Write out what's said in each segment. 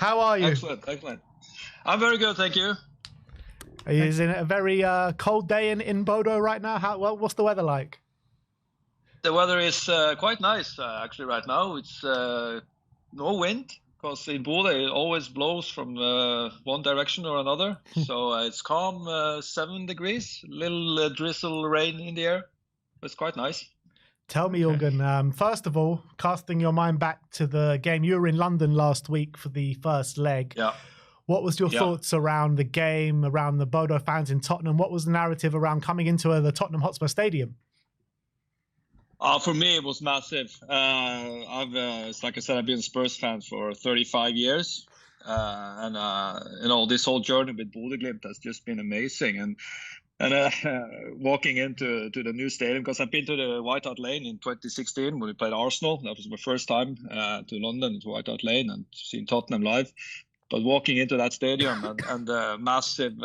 How are you? Excellent, excellent. I'm very good, thank you. Is it a very cold day in Bodø right now? What's the weather like? The weather is quite nice actually right now. It's no wind because in Bodø it always blows from one direction or another. So it's calm, 7 degrees, little drizzle rain in the air. It's quite nice. Tell me, Ole Gunnar, first of all, casting your mind back to the game, you were in London last week for the first leg. Yeah. What was your thoughts around the game, around the Bodø fans in Tottenham? What was the narrative around coming into the Tottenham Hotspur Stadium? For me, it was massive. Like I said, I've been a Spurs fan for 35 years. And this whole journey with BodGlimt has just been amazing. And walking into the new stadium, because I've been to the White Hart Lane in 2016 when we played Arsenal. That was my first time to London, to White Hart Lane, and seen Tottenham live. But walking into that stadium and the massive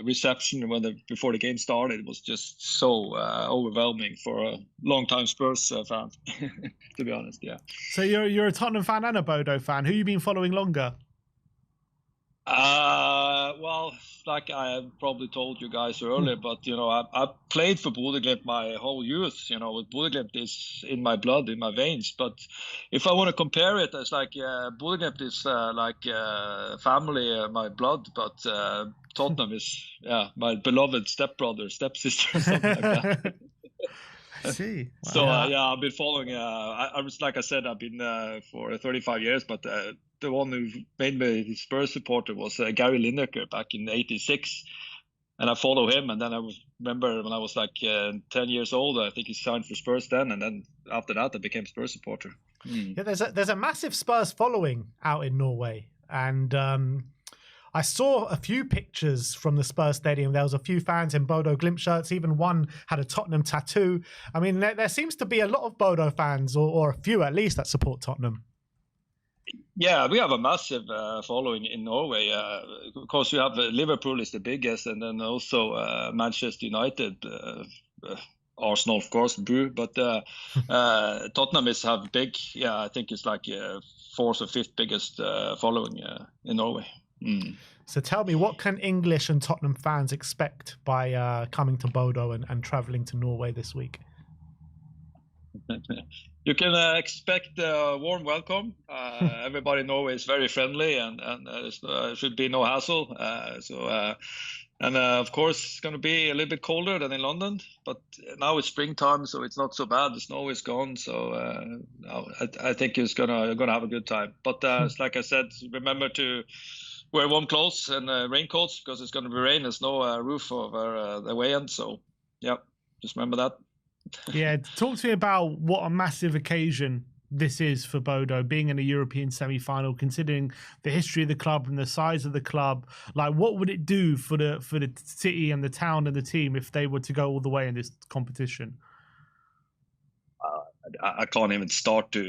reception before the game started was just so overwhelming for a long-time Spurs fan, to be honest. Yeah. So you're a Tottenham fan and a Bodø fan. Who have you been following longer? Well, like I probably told you guys earlier, but I played for BodGlimt my whole youth. BodGlimt is in my blood, in my veins. But if I want to compare it, it's like BodGlimt is like family, my blood, but Tottenham is my beloved stepbrother, stepsister, something like that. I see. Wow. So I've been following. I was, like I said, I've been for 35 years, but the one who made me a Spurs supporter was Gary Lineker back in '86, and I follow him. And then I remember when I was like 10 years old, I think he signed for Spurs then, and then after that, I became Spurs supporter. Yeah, there's a massive Spurs following out in Norway, and I saw a few pictures from the Spurs stadium. There was a few fans in Bodø Glimt shirts. Even one had a Tottenham tattoo. I mean, there seems to be a lot of Bodø fans, or a few at least, that support Tottenham. Yeah, we have a massive following in Norway. Of course, you have Liverpool is the biggest, and then also Manchester United, Arsenal, of course, Boo. But Tottenham have big. Yeah, I think it's like 4th or 5th biggest following in Norway. So tell me, what can English and Tottenham fans expect by coming to Bodø and traveling to Norway this week? You can expect a warm welcome. Everybody in Norway is very friendly, and there should be no hassle. Of course, it's going to be a little bit colder than in London, but now it's springtime, so it's not so bad. The snow is gone, so I think it's gonna have a good time. But like I said, remember to wear warm clothes and raincoats, because it's going to be rain. There's no roof over the way end, so yeah, just remember that. Yeah, talk to me about what a massive occasion this is for Bodø, being in a European semi-final, considering the history of the club and the size of the club. Like, what would it do for the city and the town and the team if they were to go all the way in this competition? I can't even start to,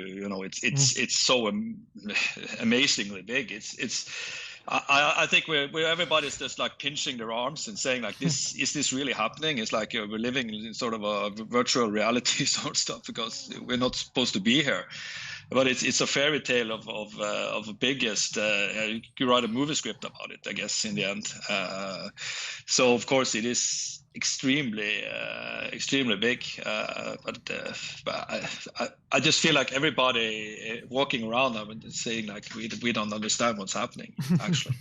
it's so amazingly big. I think we're everybody's just like pinching their arms and saying like, is this really happening? It's like we're living in sort of a virtual reality sort of stuff, because we're not supposed to be here. But it's a fairy tale of the biggest. You could write a movie script about it, I guess, in the end. So of course it is extremely big. But I just feel like everybody walking around and saying like we don't understand what's happening, actually.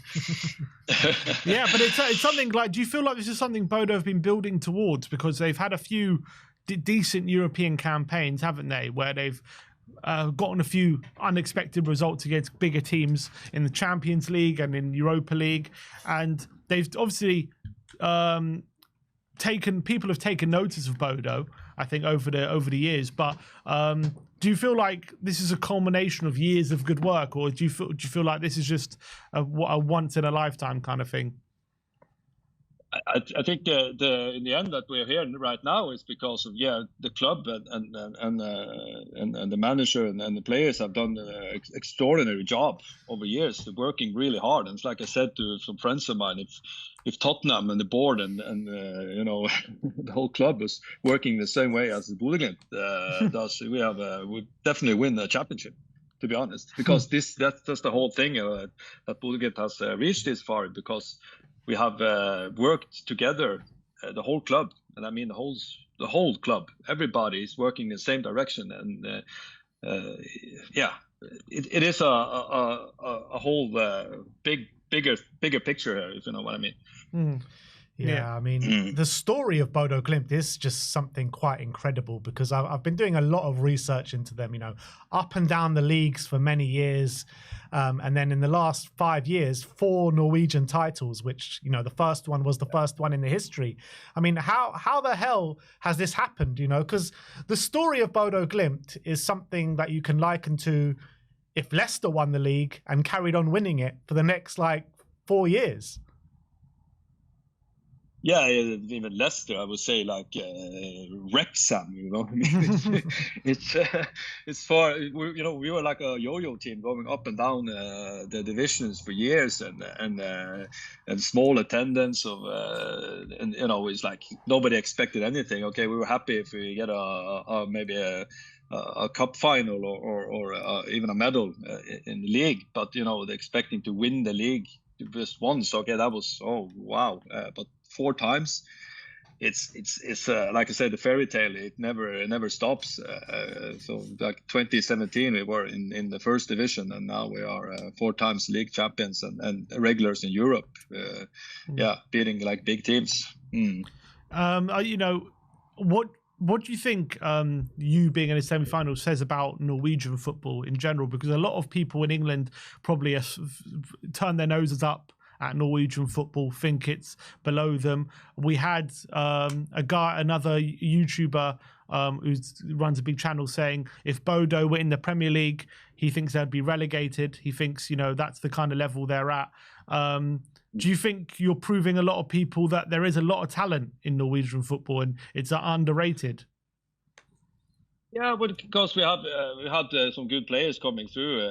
Yeah, but it's something like. Do you feel like this is something Bodø have been building towards, because they've had a few decent European campaigns, haven't they, where they've gotten a few unexpected results against bigger teams in the Champions League and in Europa League, and they've obviously people have taken notice of Bodø, I think, over the years. But do you feel like this is a culmination of years of good work, or do you feel like this is just a once in a lifetime kind of thing? I think in the end that we're here right now is because of the club and the manager and the players have done an extraordinary job over years. They're working really hard, and it's like I said to some friends of mine, if Tottenham and the board and the whole club is working the same way as the BodGlimt does, we definitely win the championship. to be honest, because that's the whole thing that BodGlimt has reached this far, because we have worked together, the whole club, and I mean the whole club. Everybody is working in the same direction, and it is a whole bigger picture here, if you know what I mean. Mm. Yeah, I mean, the story of BodGlimt is just something quite incredible, because I've been doing a lot of research into them, you know, up and down the leagues for many years. And then in the last 5 years, 4 Norwegian titles, which, you know, the first one was the first one in the history. I mean, how the hell has this happened, you know? Because the story of BodGlimt is something that you can liken to if Leicester won the league and carried on winning it for the next, like, 4 years. Yeah, even Leicester, I would say, like Wrexham, you know. I mean, it's far. You know, we were like a yo-yo team going up and down the divisions for years, and small attendance of, and you know, it's like nobody expected anything. Okay, we were happy if we get maybe a cup final or even a medal in the league, but you know, expecting to win the league just once. Okay, that was wow, but 4 times, it's like I said, the fairy tale. It never stops. So like 2017, we were in the first division, and now we are 4 times league champions and regulars in Europe. Beating like big teams. You know, what do you think you being in a semi-final says about Norwegian football in general? Because a lot of people in England probably turn their noses up at Norwegian football, think it's below them. We had another YouTuber who runs a big channel, saying if Bodø were in the Premier League, he thinks they'd be relegated. He thinks, you know, that's the kind of level they're at. Do you think you're proving a lot of people that there is a lot of talent in Norwegian football and it's underrated? Yeah, but because we had some good players coming through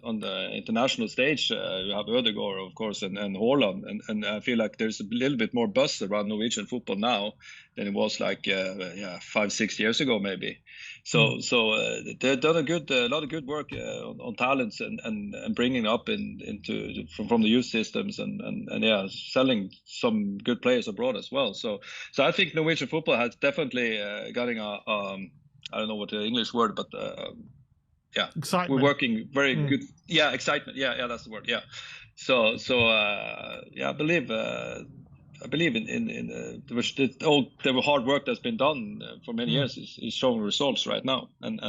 on the international stage. We have Ødegaard, of course, and Haaland, and I feel like there's a little bit more buzz around Norwegian football now than it was like 5-6 years ago, maybe. So they've done a lot of good work on talents and bringing up from the youth systems and selling some good players abroad as well. So I think Norwegian football has definitely gotten I don't know what the English word, but excitement. We're working very good. Yeah, excitement. Yeah, that's the word. Yeah. So I believe in the hard work that's been done for many years is showing results right now. And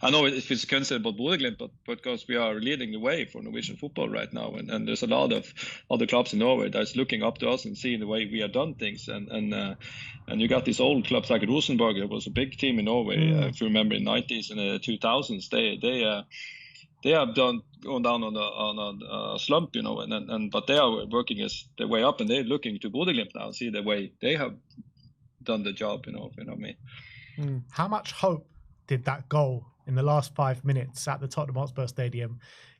I know if it's concerned about BodGlimt, but because we are leading the way for Norwegian football right now, and there's a lot of other clubs in Norway that's looking up to us and seeing the way we have done things, and you got these old clubs like Rosenborg. It was a big team in Norway, if you remember, in the 90s and the 2000s. They have gone down on a slump, you know, but they are working their way up, and they're looking to BodGlimt now, see the way they have done the job, you know what I mean. How much hope did that goal in the last 5 minutes at the Tottenham Hotspur Stadium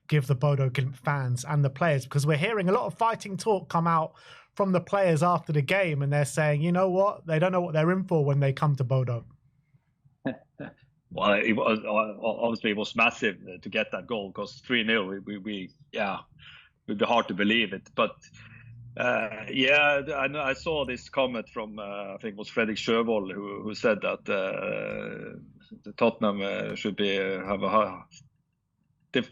give the BodGlimt fans and the players? Because we're hearing a lot of fighting talk come out from the players after the game, and they're saying, you know what, they don't know what they're in for when they come to Bodø. Well, it was obviously it was massive to get that goal, because 3-0, it'd be hard to believe it. But I saw this comment from I think it was Fredrik Sjøvold who said that the Tottenham should have a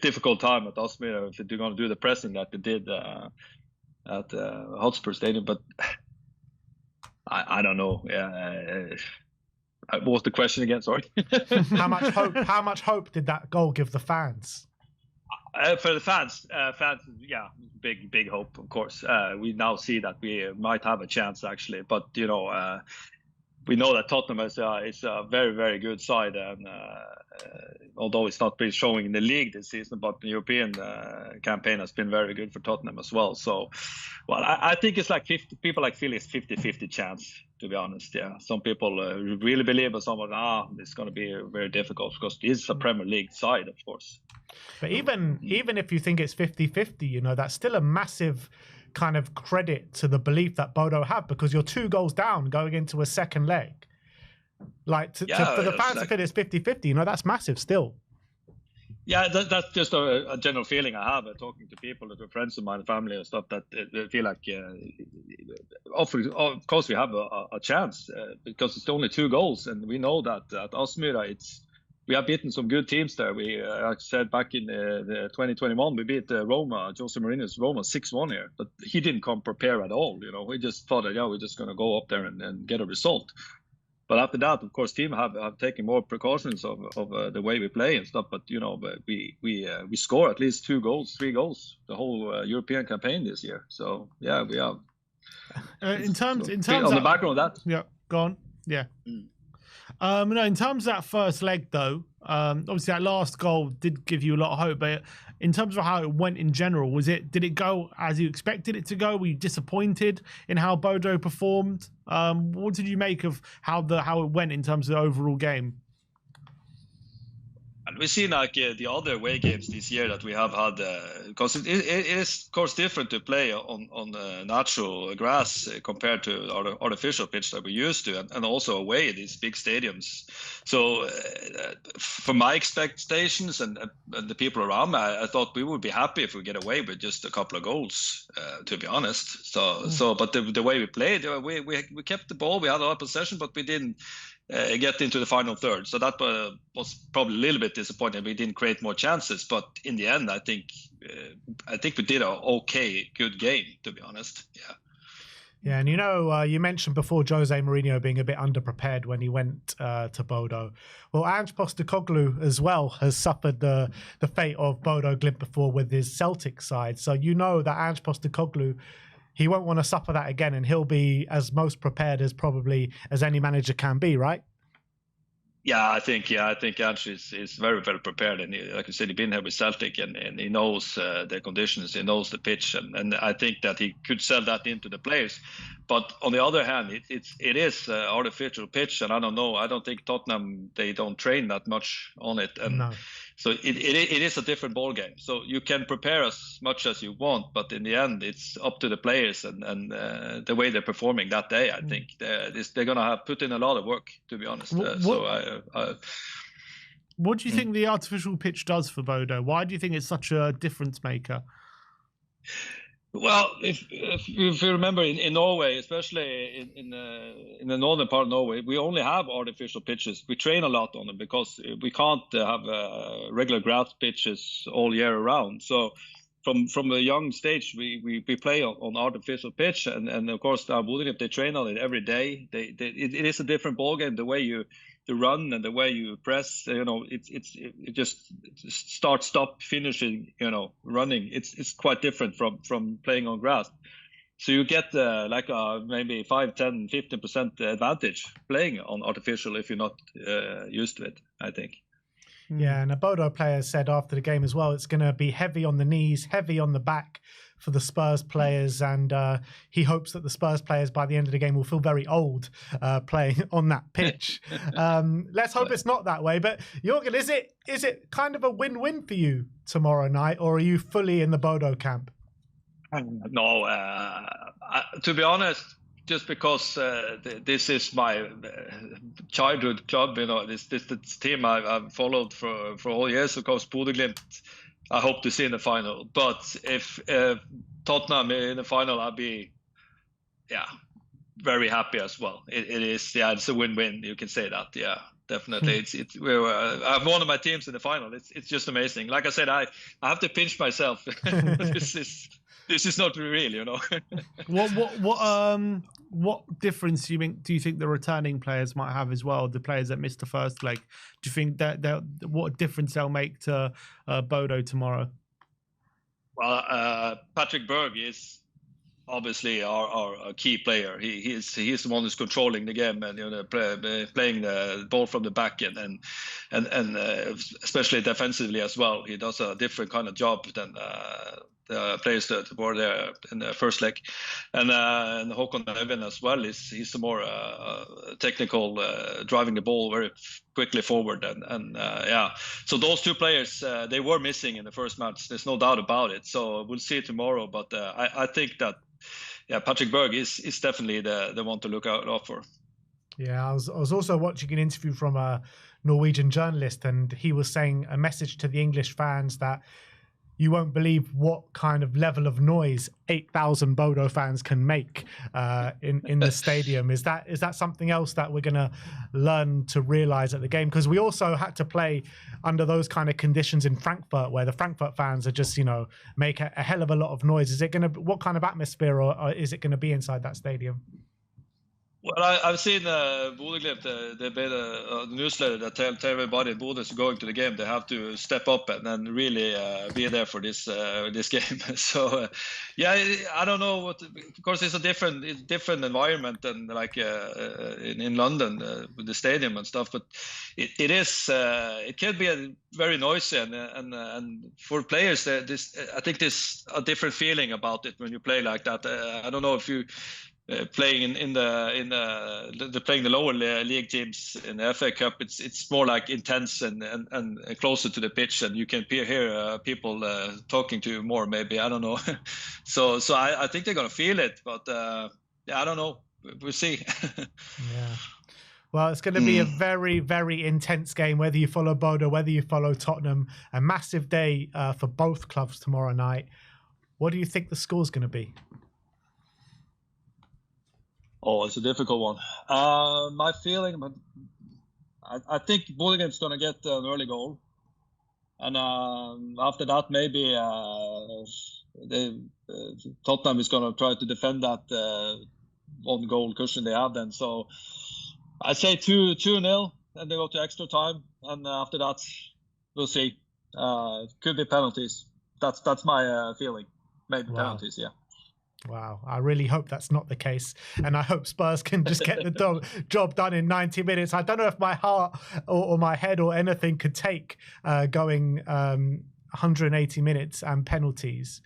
difficult time at Aspmyr if they're going to do the pressing that they did at Hotspur Stadium. But I don't know. What was the question again? Sorry. How much hope did that goal give the fans? For the fans, big hope, of course. We now see that we might have a chance, actually, but you know, we know that Tottenham is a very, very good side, and although it's not been showing in the league this season, but the European campaign has been very good for Tottenham as well. So, well, I think it's like people like feel it's 50-50 chance, to be honest. Yeah, some people really believe, but some are it's going to be very difficult, because it's a Premier League side, of course. But even if you think it's 50-50, you know, that's still a massive kind of credit to the belief that Bodø have, because you're 2 goals down going into a second leg. Like for the fans to feel it's 50-50, you know, that's massive still. Yeah, that's just a general feeling I have talking to people that are friends of mine, family and stuff, that they feel like, of course, we have a chance because it's only 2 goals, and we know that at Aspmyra we have beaten some good teams there. We, like I said, back in the 2021, we beat Roma, Jose Mourinho's Roma 6-1 here, but he didn't come prepared at all. We just thought that, we're just going to go up there and get a result. But after that, of course, team have taken more precautions of the way we play and stuff. But but we score at least 2 goals, 3 goals the whole European campaign this year. So yeah, we have. In terms on the background of that. Yeah, go on. Yeah. No, in terms of that first leg, though, obviously that last goal did give you a lot of hope. But in terms of how it went in general, did it go as you expected it to go? Were you disappointed in how Bodø performed? What did you make of how it went in terms of the overall game? And we've seen like the other away games this year that we have had, because it is of course different to play on natural grass compared to our artificial pitch that we used to, and also away these big stadiums. So for my expectations and the people around me, I thought we would be happy if we get away with just a couple of goals, to be honest. But the way we played, we kept the ball, we had a lot of possession, but we didn't get into the final third. So that was probably a little bit disappointing. We didn't create more chances, but in the end, I think we did a good game, to be honest. Yeah. Yeah, and you mentioned before Jose Mourinho being a bit underprepared when he went to Bodø. Well, Ange Postecoglou as well has suffered the fate of BodGlimt before with his Celtic side. So that Ange Postecoglou, he won't want to suffer that again, and he'll be as most prepared as any manager can be, right? Yeah, I think Ange is very well prepared, and like I said, he's been here with Celtic, and he knows the conditions, he knows the pitch, and I think that he could sell that into the players. But on the other hand, it is artificial pitch, and I don't think Tottenham, they don't train that much on it, and no. So it is a different ball game. So you can prepare as much as you want, but in the end, it's up to the players and the way they're performing that day. I think they're gonna have put in a lot of work, to be honest. What do you think the artificial pitch does for Bodø? Why do you think it's such a difference maker? Well, if you remember in Norway, especially in the northern part of Norway, we only have artificial pitches. We train a lot on them because we can't have regular grass pitches all year around. So from a young stage, we play on artificial pitch, and of course, if they train on it every day, it is a different ball game. The way you run and the way you press, it just start, stop, finishing, running. It's quite different from playing on grass. So you get maybe 5, 10, 15% advantage playing on artificial if you're not used to it, I think. Yeah, and a Bodø player said after the game as well, it's going to be heavy on the knees, heavy on the back for the Spurs players, and he hopes that the Spurs players by the end of the game will feel very old playing on that pitch. Let's hope it's not that way. But Jørgen, is it kind of a win-win for you tomorrow night, or are you fully in the Bodø camp? No, to be honest, just because this is my childhood club, this team I've followed for all years. Of course, BodGlimt, I hope to see in the final. But if Tottenham in the final, I'll be, very happy as well. It is, it's a win-win. You can say that, definitely. I have one of my teams in the final. It's just amazing. Like I said, I have to pinch myself. This is not real, What difference do you think the returning players might have as well? The players that missed the first leg. Do you think that what difference they'll make to Bodø tomorrow? Well, Patrick Berg is obviously our key player. He's the one who's controlling the game and playing the ball from the back and especially defensively as well. He does a different kind of job than the players that were there in the first leg, and Håkon Evjen as well. He's a more technical, driving the ball very quickly forward, and So those two players they were missing in the first match. There's no doubt about it. So we'll see tomorrow, but I think that Patrick Berg is definitely the one to look out for. Yeah, I was also watching an interview from Norwegian journalist, and he was saying a message to the English fans that you won't believe what kind of level of noise 8,000 Bodø fans can make in the stadium. Is that something else that we're going to learn to realize at the game? Because we also had to play under those kind of conditions in Frankfurt, where the Frankfurt fans are just, make a hell of a lot of noise. Is it going to, what kind of atmosphere or is it going to be inside that stadium? Well, I've seen BodGlimt. They made a newsletter that tell everybody Bodø is going to the game. They have to step up and really be there for this game. So, I don't know what. Of course, it's a different environment than like in London with the stadium and stuff. But it can be very noisy and for players, I think there's a different feeling about it when you play like that. I don't know if you. Playing in the lower league teams in the FA Cup, it's more like intense and closer to the pitch, and you can hear people talking to you more. Maybe, I don't know. so I think they're gonna feel it, but I don't know. We'll see. Yeah. Well, it's going to be a very, very intense game, whether you follow Bodø, whether you follow Tottenham. A massive day for both clubs tomorrow night. What do you think the score's going to be? Oh, it's a difficult one. My feeling, I think BodGlimt's going to get an early goal. And after that, maybe Tottenham is going to try to defend that one goal cushion they have then. So I say 2-0, and they go to extra time. And after that, we'll see. Could be penalties. That's my feeling. Maybe penalties, yeah. Wow, I really hope that's not the case. And I hope Spurs can just get the job done in 90 minutes. I don't know if my heart or my head or anything could take going 180 minutes and penalties.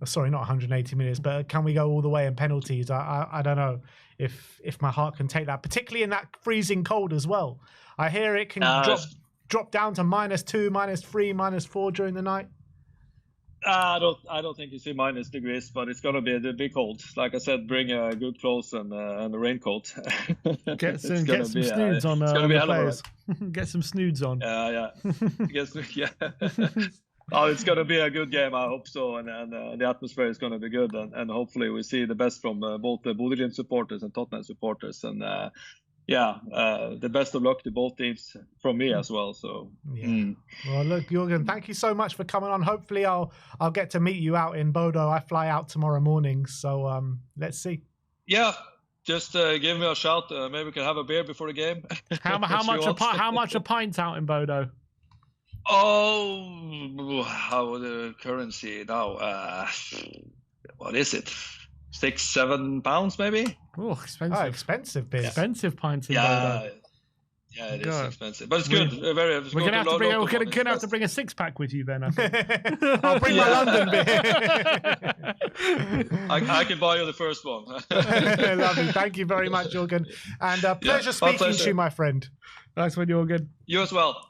Sorry, not 180 minutes, but can we go all the way in penalties? I don't know if my heart can take that, particularly in that freezing cold as well. I hear it can drop down to -2, -3, -4 during the night. I don't think you see -degrees, but it's gonna be a big cold. Like I said, bring a good clothes and a raincoat. Get some snoods on the players. Get some snoods on. Yeah. Oh, it's gonna be a good game. I hope so, and the atmosphere is gonna be good, and hopefully we see the best from both the BodGlimt supporters and Tottenham supporters, and the best of luck to both teams from me as well. So Well, look, Jørgen, thank you so much for coming on. Hopefully I'll get to meet you out in Bodø. I fly out tomorrow morning, so let's see. Yeah, just give me a shout. Maybe we can have a beer before the game. How much a pint out in Bodø? Oh, how the currency now? What is it? 6-7 pounds maybe. Oh, expensive! Oh, expensive beer. Expensive pints in Bodø. Yeah, it is expensive, but it's good. We're gonna have to bring a 6-pack with you then. I think. I'll bring my London beer. I can buy you the first one. Lovely. Thank you very much, Jørgen, and pleasure speaking to you, my friend. Nice one, Jørgen. You as well.